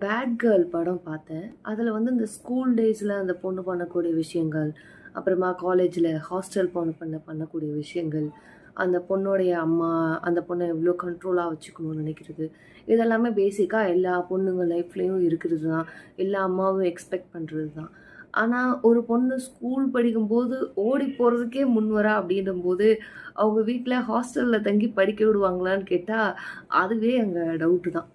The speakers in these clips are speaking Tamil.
பேட் கேர்ள் படம் பார்த்தேன். அதில வந்து இந்த ஸ்கூல் டேஸில அந்த பொண்ணு பண்ணக்கூடிய விஷயங்கள், அப்புறமா காலேஜில ஹாஸ்டல் பொண்ணு பண்ணக்கூடிய விஷயங்கள், அந்த பொண்ணுடைய அம்மா, அந்த பொண்ண எவ்வளோ கண்ட்ரோலா வச்சுக்கணும்னு நினைக்கிறது. இதெல்லாமே பேசிக்கா எல்லா பொண்ணுங்க லைஃப்லயும் இருக்கிறது தான். எல்லா அம்மாவும் எக்ஸ்பெக்ட் பண்றது தான். ஆனா, ஒரு பொண்ணு ஸ்கூல் படிக்கும்போது ஓடி போறதுக்கே முன்வரா அப்படின்னும்போது, அவங்க வீட்ல ஹாஸ்டல்ல தங்கி படிக்க விடுவாங்களான்னு கேட்டா, அதுவே அங்க டவுட்டு தான்.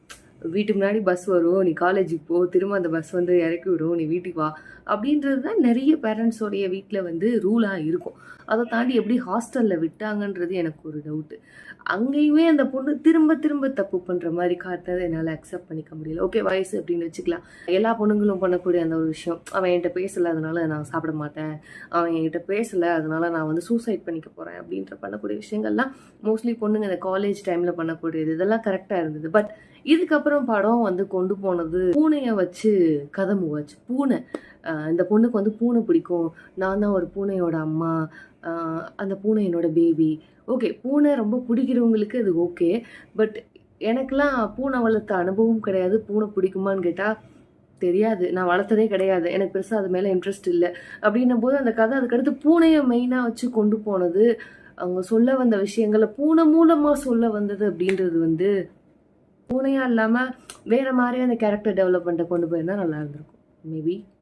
வீட்டுக்கு முன்னாடி பஸ் வரும். நீ காலேஜுக்கு போ. திரும்ப அந்த பஸ் வந்து இறக்கி விடும். நீ வீட்டுக்கு வா. அப்படின்றது தான் நெறைய பேரண்ட்ஸோடைய வீட்ல வந்து ரூலா இருக்கும். அத தாண்டி எப்படி ஹாஸ்டல்ல விட்டாங்கன்றது எனக்கு ஒரு டவுட்டு. அங்கேயுமே அந்த பொண்ணு திரும்ப திரும்ப தப்பு பண்ற மாரி காட்டுனத என்னால அக்செப்ட் பண்ணிக்க முடியல. ஓகே வயசு அப்படின்னு வச்சுக்கலாம். எல்லா பொண்ணுங்களும் பண்ணக்கூடிய அந்த ஒரு விஷயம். அவன் என்ட்ட பேசல அதனால நான் சாப்பிட மாட்டேன். அவன் என்கிட்ட பேசல அதனால நான் வந்து சூசைட் பண்ணிக்க போறேன் அப்படின்ற பண்ணக்கூடிய விஷயங்கள்லாம் மோஸ்ட்லி பொண்ணுங்க இந்த காலேஜ் டைம்ல பண்ணக்கூடியது. இதெல்லாம் கரெக்ட்டா இருந்தது. பட் இதுக்கப்புறம் படம் வந்து கொண்டு போனது பூனைய வச்சு கதை மூவாச்சு. பூனை. இந்த பொண்ணுக்கு வந்து பூனை பிடிக்கும். நான் தான் ஒரு பூனையோட அம்மா. அ அந்த பூனை என்னோட பேபி. ஓகே. பூனை ரொம்ப பிடிக்கிறவங்களுக்கு அது ஓகே. பட் எனக்கெல்லாம் பூனை வளர்த்த அனுபவம் கிடையாது. பூனை பிடிக்குமான்னு கேட்டா தெரியாது. நான் வளர்த்ததே கிடையாது. எனக்கு பெருசா அது மேல இன்ட்ரெஸ்ட் இல்ல. அப்படின்னும்போது அந்த கதை அதுக்கடுத்து பூனைய மெயினா வச்சு கொண்டு போனது, அவங்க சொல்ல வந்த விஷயங்கள பூனை மூலமா சொல்ல வந்தது அப்படின்றது வந்து பூனையா இல்லாம வேற மாரி அந்த கேரக்டர் டெவலப்மெண்ட்ட கொண்டு போயிருந்தா நல்லா இருந்திருக்கும். மேபி.